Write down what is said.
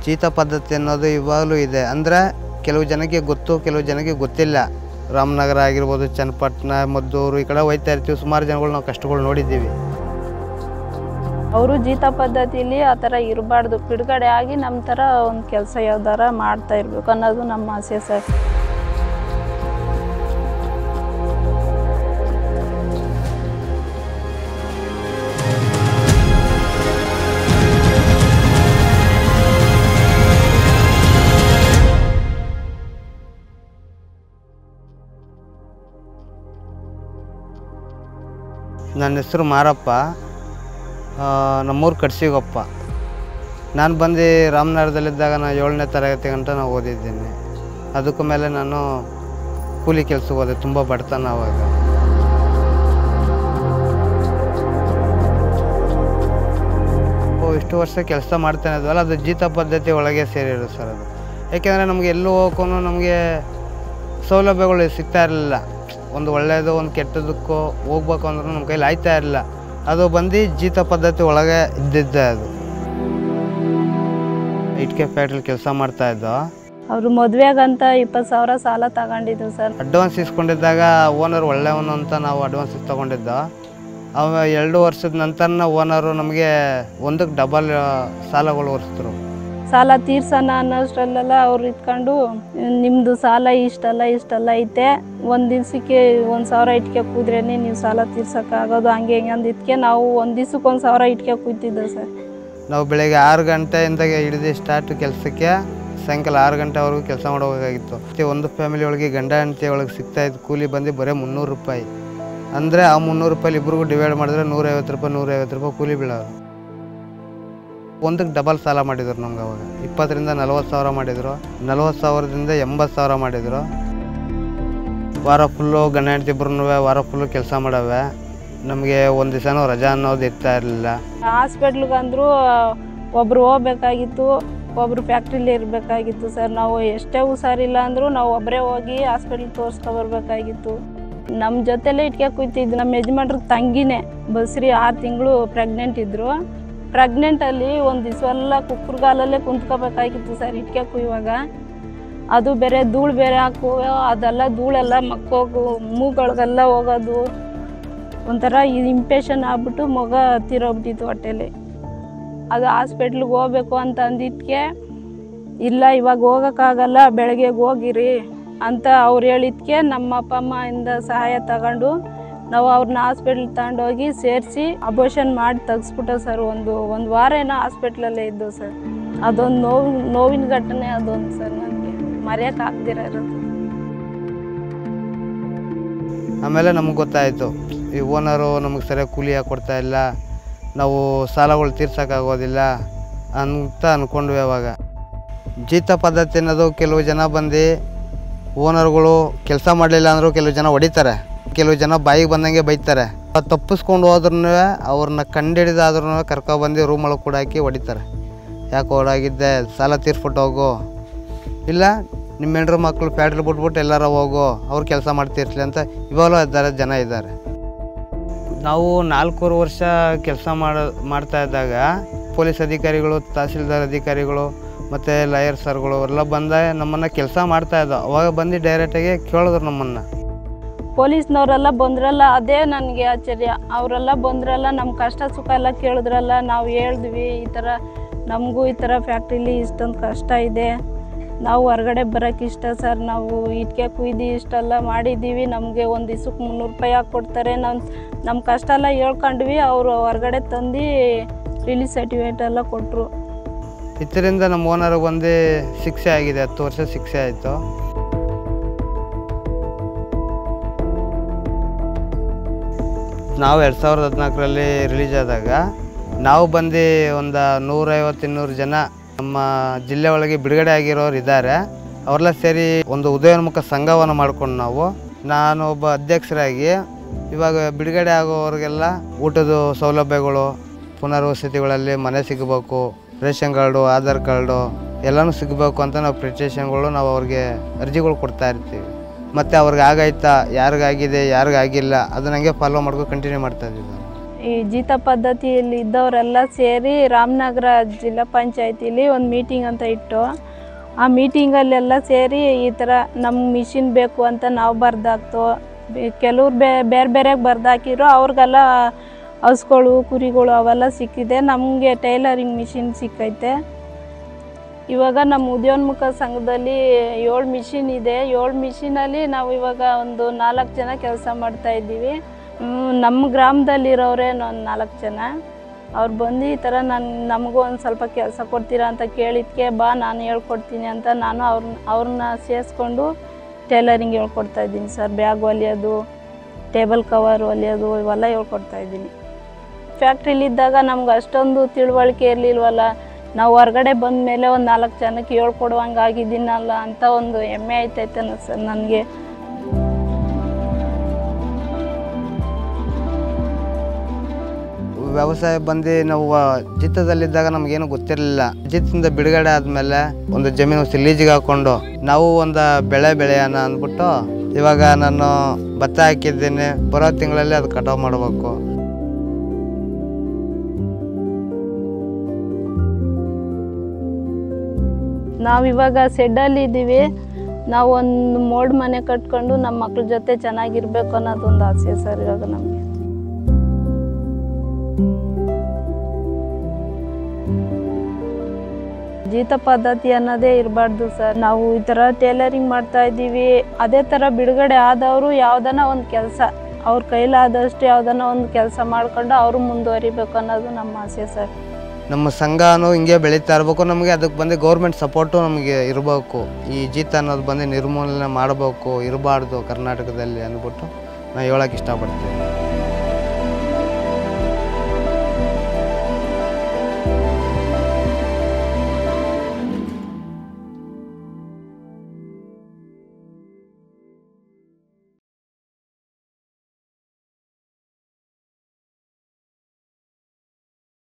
ಜೀತ ಪದ್ಧತಿ ಅನ್ನೋದು ಇವಾಗಲೂ ಇದೆ. ಅಂದರೆ ಕೆಲವು ಜನಕ್ಕೆ ಗೊತ್ತು, ಕೆಲವು ಜನಕ್ಕೆ ಗೊತ್ತಿಲ್ಲ. ರಾಮನಗರ ಆಗಿರ್ಬೋದು, ಚನ್ನಪಟ್ಟಣ, ಮದ್ದೂರು ಈ ಕಡೆ ಹೋಗ್ತಾ ಇರ್ತೀವಿ. ಸುಮಾರು ಜನಗಳು ನಾವು ಕಷ್ಟಗಳು ನೋಡಿದ್ದೀವಿ. ಅವರು ಜೀತ ಪದ್ಧತಿಲಿ ಆ ಥರ ಇರಬಾರ್ದು, ಬಿಡುಗಡೆ ಆಗಿ ನಮ್ಮ ಥರ ಒಂದು ಕೆಲಸ ಯಾವ್ದಾರ ಮಾಡ್ತಾ ಇರಬೇಕು ಅನ್ನೋದು ನಮ್ಮ ಆಸೆ ಸರ್. ನನ್ನ ಹೆಸರು ಮಾರಪ್ಪ, ನಮ್ಮೂರು ಕಡ್ಸಿಗೊಪ್ಪ. ನಾನು ಬಂದು ರಾಮನಗರದಲ್ಲಿದ್ದಾಗ ನಾನು 7ನೇ ತರಗತಿ ಗಂಟ ನಾನು ಓದಿದ್ದೀನಿ. ಅದಕ್ಕೂ ಮೇಲೆ ನಾನು ಕೂಲಿ ಕೆಲಸಕ್ಕೆ ಹೋದೆ, ತುಂಬ ಬಡತನ ಆವಾಗ. ಇಷ್ಟು ವರ್ಷ ಕೆಲಸ ಮಾಡ್ತಾನೆ ಇದ್ವಲ್ಲ, ಅದು ಜೀತ ಪದ್ಧತಿ ಒಳಗೆ ಸೇರಿರು ಸರ್ ಅದು. ಏಕೆಂದರೆ ನಮಗೆ ಎಲ್ಲೂ ಹೋಗೋಕ್ಕೂ ನಮಗೆ ಸೌಲಭ್ಯಗಳು ಸಿಗ್ತಾ ಇರಲಿಲ್ಲ. ಒಂದು ಒಳ್ಳೆಯದು ಒಂದು ಕೆಟ್ಟದಕ್ಕೂ ಹೋಗ್ಬೇಕು ಅಂದ್ರೂ ನಮ್ಮ ಕೈಲಿ ಆಯ್ತಾ ಇರಲಿಲ್ಲ. ಅದು ಬಂದು ಜೀತ ಪದ್ಧತಿ ಒಳಗೆ ಇದ್ದಿದ್ದೆ. ಅದು ಇಟ್ಕೆ ಫ್ಯಾಕ್ಟ್ರಿ ಕೆಲಸ ಮಾಡ್ತಾಯಿದ್ದೋ. ಅವರು ಮದುವೆಗಂತ 20,000 ಸಾಲ ತಗೊಂಡಿದ್ದು ಸರ್. ಅಡ್ವಾನ್ಸ್ ಇಸ್ಕೊಂಡಿದ್ದಾಗ ಓನರ್ ಒಳ್ಳೆಯವನು ಅಂತ ನಾವು ಅಡ್ವಾನ್ಸ್ ತೊಗೊಂಡಿದ್ದೋ. ಅವ 2 ವರ್ಷದ ನಂತರ ಓನರು ನಮಗೆ 1ಕ್ಕೆ ಡಬಲ್ ಸಾಲಗಳು ಹೊರಿಸಿದ್ರು. ಸಾಲ ತೀರ್ಸೋಣ ಅನ್ನೋಷ್ಟರಲ್ಲೆಲ್ಲ ಅವ್ರು ಇಟ್ಕೊಂಡು, ನಿಮ್ಮದು ಸಾಲ ಇಷ್ಟಲ್ಲ ಐತೆ, ಒಂದು ದಿವ್ಸಕ್ಕೆ 1,000 ಇಟ್ಕೆ ಕೂದ್ರೇ ನೀವು ಸಾಲ ತೀರ್ಸೋಕ್ಕಾಗೋದು, ಹಂಗೆ ಹಿಂಗೆ ಅಂದಿದ್ದಕ್ಕೆ ನಾವು ಒಂದು ದಿವ್ಸಕ್ಕೆ 1,000 ಇಟ್ಕೆ ಕೂತಿದ್ದೆ ಸರ್. ನಾವು ಬೆಳಗ್ಗೆ 6 ಗಂಟೆಯಿಂದ ಹಿಡಿದು ಸ್ಟಾರ್ಟ್ ಕೆಲಸಕ್ಕೆ ಸಾಯಂಕಾಲ 6 ಗಂಟೆವರೆಗೂ ಕೆಲಸ ಮಾಡೋಬೇಕಾಗಿತ್ತು. ಒಂದು ಫ್ಯಾಮಿಲಿ ಒಳಗೆ ಗಂಡ ಹೆಂಡತಿ ಒಳಗೆ ಸಿಗ್ತಾಯಿದ್ದು ಕೂಲಿ ಬಂದು ಬರೀ 300 ರೂಪಾಯಿ. ಅಂದರೆ ಆ 300 ರೂಪಾಯಿ ಇಬ್ಬರಿಗೂ ಡಿವೈಡ್ ಮಾಡಿದ್ರೆ 150 ರೂಪಾಯಿ ಕೂಲಿ ಬೀಳೋರು. 1ಕ್ಕೆ ಡಬಲ್ ಸಾಲ ಮಾಡಿದ್ರು ನಮ್ಗೆ. ಅವಾಗ 20ರಿಂದ 40,000 ಮಾಡಿದರು, 40,000ದಿಂದ 80,000 ಮಾಡಿದರು. ವಾರ ಫುಲ್ಲು ಗಂಡ ಹೆಂಡತಿ ಇಬ್ಬರೂ ವಾರ ಫುಲ್ಲು ಕೆಲಸ ಮಾಡವೆ. ನಮಗೆ ಒಂದು ದಿವಸನೂ ರಜಾ ಅನ್ನೋದು ಇರ್ತಾ ಇರಲಿಲ್ಲ. ಹಾಸ್ಪಿಟ್ಲಿಗಂದ್ರೂ ಒಬ್ಬರು ಹೋಗ್ಬೇಕಾಗಿತ್ತು, ಒಬ್ಬರು ಫ್ಯಾಕ್ಟ್ರಿಲಿ ಇರಬೇಕಾಗಿತ್ತು ಸರ್. ನಾವು ಎಷ್ಟೇ ಹುಷಾರಿಲ್ಲ ಅಂದರೂ ನಾವು ಒಬ್ಬರೇ ಹೋಗಿ ಹಾಸ್ಪಿಟ್ಲಿಗೆ ತೋರಿಸ್ಕೊಬರ್ಬೇಕಾಗಿತ್ತು. ನಮ್ಮ ಜೊತೆಲೇ ಇಟ್ಕೆ ಕೂತಿದ್ದು ನಮ್ಮ ಯಜಮಾನ್ರ ತಂಗಿನೇ ಬಸ್ರಿ 6 ತಿಂಗಳು ಪ್ರೆಗ್ನೆಂಟ್ ಇದ್ದರು. ಪ್ರೆಗ್ನೆಂಟಲ್ಲಿ ಒಂದು ದಿವಸ ಕುಕ್ಕರ್ಗಾಲಲ್ಲೇ ಕುಂತ್ಕೋಬೇಕಾಗಿತ್ತು ಸರ್ ಇಟ್ಕೆ ಕುಯ್ಯುವಾಗ. ಅದು ಬೇರೆ ಧೂಳು ಬೇರೆ ಹಾಕೋ, ಅದೆಲ್ಲ ಧೂಳೆಲ್ಲ ಮಕ್ಕೋಗು, ಮೂಗಳಿಗೆಲ್ಲ ಹೋಗೋದು, ಒಂಥರ ಇಂಪೇಷನ್ ಆಗ್ಬಿಟ್ಟು ಮಗ ತೀರೋಗ್ಬಿಟ್ಟಿತ್ತು ಹೊಟ್ಟೆಲಿ. ಅದು ಹಾಸ್ಪಿಟ್ಲಿಗೆ ಹೋಗ್ಬೇಕು ಅಂತ ಅಂದಿದ್ದಕ್ಕೆ, ಇಲ್ಲ ಇವಾಗ ಹೋಗೋಕ್ಕಾಗಲ್ಲ, ಬೆಳಗ್ಗೆ ಹೋಗಿರಿ ಅಂತ ಅವ್ರು ಹೇಳಿದ್ದಕ್ಕೆ ನಮ್ಮ ಅಪ್ಪ ಅಮ್ಮಯಿಂದ ಸಹಾಯ ತಗೊಂಡು ನಾವು ಅವ್ರನ್ನ ಹಾಸ್ಪಿಟ್ಲಿಗೆ ತಗೊಂಡೋಗಿ ಸೇರಿಸಿ ಅಬೋಷನ್ ಮಾಡಿ ತೆಗೆಸ್ಬಿಟ್ಟೆ ಸರ್. ಒಂದು ವಾರ ಏನೋ ಹಾಸ್ಪಿಟ್ಲಲ್ಲೇ ಇದ್ದು ಸರ್. ಅದೊಂದು ನೋವಿನ ಘಟನೆ ಅದೊಂದು ಸರ್, ನನಗೆ ಮರೆಯೋಕ್ಕಾಗ್ದಿರೋದು. ಆಮೇಲೆ ನಮ್ಗೆ ಗೊತ್ತಾಯಿತು, ಈ ಓನರು ನಮಗೆ ಸರಿಯಾಗಿ ಕೂಲಿ ಹಾಕ್ಕೊಡ್ತಾ ಇಲ್ಲ, ನಾವು ಸಾಲಗಳು ತೀರ್ಸೋಕ್ಕಾಗೋದಿಲ್ಲ ಅಂತ ಅಂದ್ಕೊಂಡ್ವಿ. ಅವಾಗ ಜೀತ ಪದ್ಧತಿ ಅನ್ನೋದು ಕೆಲವು ಜನ ಬಂದು ಓನರ್ಗಳು ಕೆಲಸ ಮಾಡಲಿಲ್ಲ ಅಂದರೂ ಕೆಲವು ಜನ ಹೊಡಿತಾರೆ, ಕೆಲವು ಜನ ಬಾಯಿಗೆ ಬಂದಂಗೆ ಬೈತಾರೆ. ತಪ್ಪಿಸ್ಕೊಂಡು ಹೋದ್ರೂ ಅವ್ರನ್ನ ಕಂಡಿಡಿದಾದ್ರೂ ಕರ್ಕೊಬಂದು ರೂಮ್ ಒಳಗೆ ಕೂಡ ಹಾಕಿ ಹೊಡಿತಾರೆ. ಯಾಕೆ ಹೊಡಾಗಿದ್ದೆ, ಸಾಲ ತೀರ್ಸ್ಬಿಟ್ಟು ಹೋಗು, ಇಲ್ಲ ನಿಮ್ಮ ಹೆಂಡ್ರು ಮಕ್ಕಳು ಫ್ಯಾಕ್ಟ್ರಿ ಬಿಟ್ಬಿಟ್ಟು ಎಲ್ಲಾರ ಹೋಗು, ಅವ್ರು ಕೆಲಸ ಮಾಡ್ತಿರ್ಲಿ ಅಂತ ಇವಾಗಲೂ ಜನ ಇದ್ದಾರೆ. ನಾವು 4 ವರ್ಷ ಕೆಲಸ ಮಾಡ್ತಾ ಇದ್ದಾಗ ಪೊಲೀಸ್ ಅಧಿಕಾರಿಗಳು, ತಹಸೀಲ್ದಾರ್ ಅಧಿಕಾರಿಗಳು ಮತ್ತು ಲಾಯರ್ ಸರ್ಗಳು ಎಲ್ಲ ಬಂದ ನಮ್ಮನ್ನು ಕೆಲಸ ಮಾಡ್ತಾಯಿದ್ದೋ. ಅವಾಗ ಬಂದು ಡೈರೆಕ್ಟಾಗಿ ಕೇಳಿದ್ರು ನಮ್ಮನ್ನು. ಪೊಲೀಸ್ನವರೆಲ್ಲ ಬಂದ್ರಲ್ಲ, ಅದೇ ನನಗೆ ಆಶ್ಚರ್ಯ. ಅವರೆಲ್ಲ ಬಂದ್ರಲ್ಲ, ನಮ್ಮ ಕಷ್ಟ ಸುಖ ಎಲ್ಲ ಕೇಳಿದ್ರಲ್ಲ. ನಾವು ಹೇಳಿದ್ವಿ, ಈ ಥರ ನಮಗೂ ಈ ಥರ ಫ್ಯಾಕ್ಟ್ರಿಲಿ ಇಷ್ಟೊಂದು ಕಷ್ಟ ಇದೆ, ನಾವು ಹೊರಗಡೆ ಬರೋಕ್ಕೆ ಇಷ್ಟ ಸರ್, ನಾವು ಇಟ್ಕೆ ಕುಯ್ದು ಇಷ್ಟೆಲ್ಲ ಮಾಡಿದ್ದೀವಿ, ನಮಗೆ ಒಂದು ದಿವ್ಸಕ್ಕೆ 300 ರೂಪಾಯಿ ಹಾಕ್ಕೊಡ್ತಾರೆ, ನಮ್ಮ ಕಷ್ಟ ಎಲ್ಲ ಹೇಳ್ಕೊಂಡ್ವಿ. ಅವರು ಹೊರಗಡೆ ತಂದು ರಿಲೀಸ್ ಸರ್ಟಿಫಿಕೇಟ್ ಎಲ್ಲ ಕೊಟ್ಟರು. ಇದರಿಂದ ನಮ್ಮ ಓನರ್ಗೆ ಒಂದು ಶಿಕ್ಷೆ ಆಗಿದೆ, 10 ವರ್ಷ ಶಿಕ್ಷೆ ಆಯಿತು. ನಾವು 2014ರಲ್ಲಿ ರಿಲೀಸ್ ಆದಾಗ ನಾವು ಬಂದು ಒಂದು 150-200 ಜನ ನಮ್ಮ ಜಿಲ್ಲೆ ಒಳಗೆ ಬಿಡುಗಡೆ ಆಗಿರೋರು ಇದ್ದಾರೆ. ಅವರೆಲ್ಲ ಸೇರಿ ಒಂದು ಉದಯೋನ್ಮುಖ ಸಂಘವನ್ನು ಮಾಡ್ಕೊಂಡು ನಾನು ಒಬ್ಬ ಅಧ್ಯಕ್ಷರಾಗಿ ಇವಾಗ ಬಿಡುಗಡೆ ಆಗೋವ್ರಿಗೆಲ್ಲ ಊಟದ ಸೌಲಭ್ಯಗಳು, ಪುನರ್ವಸತಿಗಳಲ್ಲಿ ಮನೆ ಸಿಗಬೇಕು, ರೇಷನ್ ಕಾರ್ಡು, ಆಧಾರ್ ಕಾರ್ಡು ಎಲ್ಲನೂ ಸಿಗಬೇಕು ಅಂತ ನಾವು ಪಿಟಿಷನ್ಗಳು ನಾವು ಅವ್ರಿಗೆ ಅರ್ಜಿಗಳು ಕೊಡ್ತಾ ಇರ್ತೀವಿ. ಮತ್ತು ಅವ್ರಿಗೆ ಆಗೈತಾ, ಯಾರಿಗಾಗಿದೆ ಯಾರಿಗಾಗಿಲ್ಲ ಅದನ್ನ ಹಂಗೆ ಫಾಲೋ ಮಾಡ್ಕೊಂಡು ಕಂಟಿನ್ಯೂ ಮಾಡ್ತಾ ಇದ್ದೀವಿ. ಈ ಜೀತ ಪದ್ಧತಿಯಲ್ಲಿ ಇದ್ದವರೆಲ್ಲ ಸೇರಿ ರಾಮನಗರ ಜಿಲ್ಲಾ ಪಂಚಾಯತಿಲಿ ಒಂದು ಮೀಟಿಂಗ್ ಅಂತ ಇಟ್ಟು ಆ ಮೀಟಿಂಗಲ್ಲೆಲ್ಲ ಸೇರಿ ಈ ಥರ ನಮ್ಗೆ ಮಿಷಿನ್ ಬೇಕು ಅಂತ ನಾವು ಬರ್ದಾಕ್ತೋ ಕೆಲವ್ರು ಬೇರೆ ಬೇರೆಗೆ ಬರ್ದಾಕಿರೋ ಅವ್ರಿಗೆಲ್ಲ ಹಸುಗಳು ಕುರಿಗಳು ಅವೆಲ್ಲ ಸಿಕ್ಕಿದೆ. ನಮಗೆ ಟೈಲರಿಂಗ್ ಮಿಷಿನ್ ಸಿಕ್ಕೈತೆ. ಇವಾಗ ನಮ್ಮ ಉದಯೋನ್ಮುಖ ಸಂಘದಲ್ಲಿ 7 ಮಿಷಿನ್ ಇದೆ. 7 ಮಿಷಿನಲ್ಲಿ ನಾವು ಇವಾಗ ಒಂದು 4 ಜನ ಕೆಲಸ ಮಾಡ್ತಾಯಿದ್ದೀವಿ. ನಮ್ಮ ಗ್ರಾಮದಲ್ಲಿರೋರೇ ಒಂದು 4 ಜನ. ಅವ್ರು ಬಂದು ಈ ಥರ ನಮಗೂ ಒಂದು ಸ್ವಲ್ಪ ಕೆಲಸ ಕೊಡ್ತೀರಾ ಅಂತ ಕೇಳಿದ್ದಕ್ಕೆ ಬಾ ನಾನು ಹೇಳ್ಕೊಡ್ತೀನಿ ಅಂತ ನಾನು ಅವ್ರನ್ನ ಸೇರಿಸ್ಕೊಂಡು ಟೈಲರಿಂಗ್ ಹೇಳ್ಕೊಡ್ತಾಯಿದ್ದೀನಿ ಸರ್. ಬ್ಯಾಗ್ ಹೊಲಿಯೋದು, ಟೇಬಲ್ ಕವರ್ ಹೊಲಿಯೋದು ಇವೆಲ್ಲ ಹೇಳ್ಕೊಡ್ತಾಯಿದ್ದೀನಿ. ಫ್ಯಾಕ್ಟ್ರಿಲಿದ್ದಾಗ ನಮ್ಗೆ ಅಷ್ಟೊಂದು ತಿಳುವಳಿಕೆ ಇರಲಿಲ್ವಲ್ಲ. ನಾವು ಹೊರಗಡೆ ಬಂದ ಮೇಲೆ ಒಂದು 4 ಜನಕ್ಕೆ ಹೇಳ್ಕೊಡುವಂಗೆ ಆಗಿದ್ದೀನಲ್ಲ ಅಂತ ಒಂದು ಹೆಮ್ಮೆ ಆಯ್ತೈತೆ ಸರ್ ನನಗೆ. ವ್ಯವಸಾಯ ಬಂದು ನಾವು ಜಿತ್ತದಲ್ಲಿದ್ದಾಗ ನಮಗೇನು ಗೊತ್ತಿರಲಿಲ್ಲ. ಜಿತ್ತಿಂದ ಬಿಡುಗಡೆ ಆದಮೇಲೆ ಒಂದು ಜಮೀನು ಲೀಜಿಗೆ ಹಾಕ್ಕೊಂಡು ನಾವು ಒಂದು ಬೆಳೆ ಬೆಳೆಯೋಣ ಅಂದ್ಬಿಟ್ಟು ಇವಾಗ ನಾನು ಭತ್ತ ಹಾಕಿದ್ದೀನಿ. ಬರೋ ತಿಂಗಳಲ್ಲಿ ಅದು ಕಟಾವು ಮಾಡಬೇಕು. ನಾವಿವಾಗ ಸೆಡ್ಡಲ್ಲಿ ಇದ್ದೀವಿ. ನಾವು ಒಂದು ಮೋಡ್ ಮನೆ ಕಟ್ಕೊಂಡು ನಮ್ಮ ಮಕ್ಳ ಜೊತೆ ಚೆನ್ನಾಗಿರ್ಬೇಕು ಅನ್ನೋದೊಂದು ಆಸೆ ಸರ್ ಇವಾಗ ನಮಗೆ. ಜೀತ ಪದ್ಧತಿ ಅನ್ನೋದೇ ಇರಬಾರ್ದು ಸರ್. ನಾವು ಈ ಥರ ಟೇಲರಿಂಗ್ ಮಾಡ್ತಾ ಇದ್ದೀವಿ. ಅದೇ ಥರ ಬಿಡುಗಡೆ ಆದವರು ಯಾವುದನ್ನ ಒಂದು ಕೆಲಸ ಅವ್ರ ಕೈಲಾದಷ್ಟು ಯಾವುದನ್ನ ಒಂದು ಕೆಲಸ ಮಾಡ್ಕೊಂಡು ಅವರು ಮುಂದುವರಿಬೇಕು ಅನ್ನೋದು ನಮ್ಮ ಆಸೆ ಸರ್. ನಮ್ಮ ಸಂಘನೂ ಹಿಂಗೆ ಬೆಳೀತಾ ಇರಬೇಕು. ನಮಗೆ ಅದಕ್ಕೆ ಬಂದು ಗೌರ್ಮೆಂಟ್ ಸಪೋರ್ಟು ನಮಗೆ ಇರಬೇಕು. ಈ ಜೀತ ಅನ್ನೋದು ಬಂದು ನಿರ್ಮೂಲನೆ ಮಾಡಬೇಕು, ಇರಬಾರ್ದು ಕರ್ನಾಟಕದಲ್ಲಿ ಅಂದ್ಬಿಟ್ಟು ನಾನು ಹೇಳೋಕೆ ಇಷ್ಟಪಡ್ತೀನಿ.